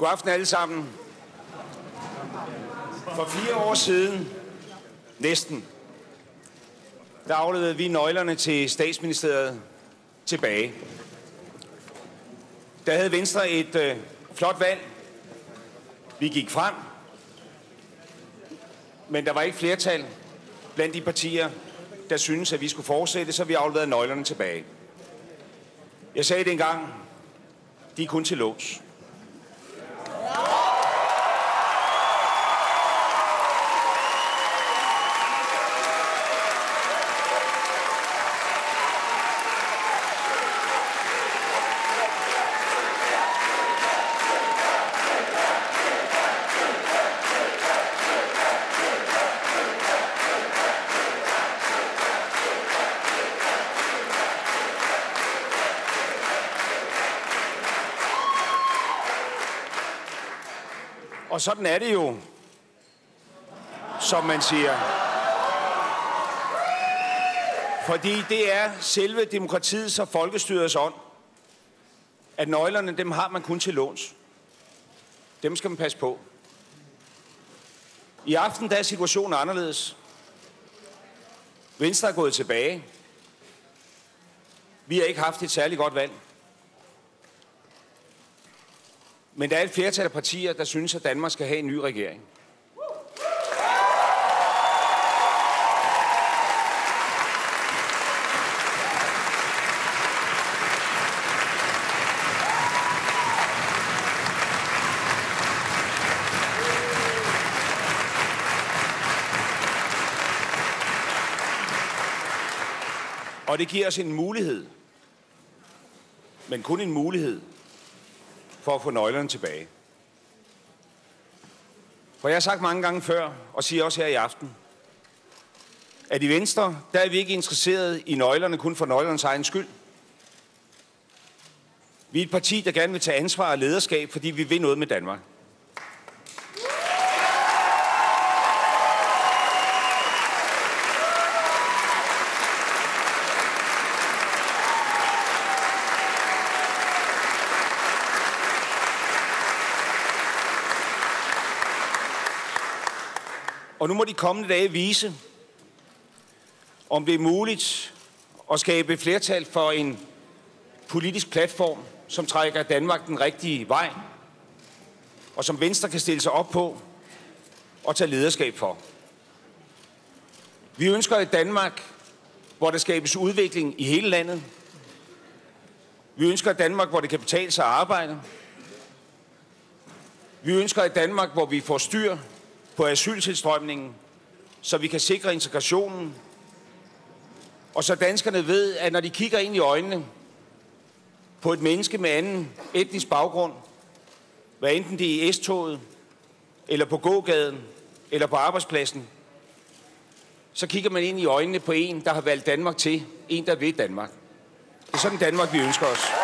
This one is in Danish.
God aften alle sammen. For 4 år siden, næsten, der afleverede vi nøglerne til statsministeriet tilbage. Der havde Venstre et flot valg. Vi gik frem, men der var ikke flertal blandt de partier, der syntes, at vi skulle fortsætte, så vi afleverede nøglerne tilbage. Jeg sagde dengang, de er kun til låns. Og sådan er det jo, som man siger. Fordi det er selve demokratiets og folkestyrets ånd, at nøglerne, dem har man kun til låns. Dem skal man passe på. I aften der er situationen anderledes. Venstre er gået tilbage. Vi har ikke haft et særligt godt valg. Men der er et flertal af partier, der synes, at Danmark skal have en ny regering. Og det giver os en mulighed, men kun en mulighed, for at få nøglerne tilbage. For jeg har sagt mange gange før, og siger også her i aften, at i Venstre, der er vi ikke interesseret i nøglerne kun for nøglernes egen skyld. Vi er et parti, der gerne vil tage ansvar og lederskab, fordi vi vil noget med Danmark. Og nu må de kommende dage vise, om det er muligt at skabe flertal for en politisk platform, som trækker Danmark den rigtige vej, og som Venstre kan stille sig op på og tage lederskab for. Vi ønsker et Danmark, hvor der skabes udvikling i hele landet. Vi ønsker et Danmark, hvor det kan betale sig at arbejde. Vi ønsker et Danmark, hvor vi får styr på asyltilstrømningen, så vi kan sikre integrationen, og så danskerne ved, at når de kigger ind i øjnene på et menneske med anden etnisk baggrund, hvad enten det er i S-toget, eller på gågaden, eller på arbejdspladsen, så kigger man ind i øjnene på en, der har valgt Danmark til, en, der vil Danmark. Det er sådan Danmark, vi ønsker os.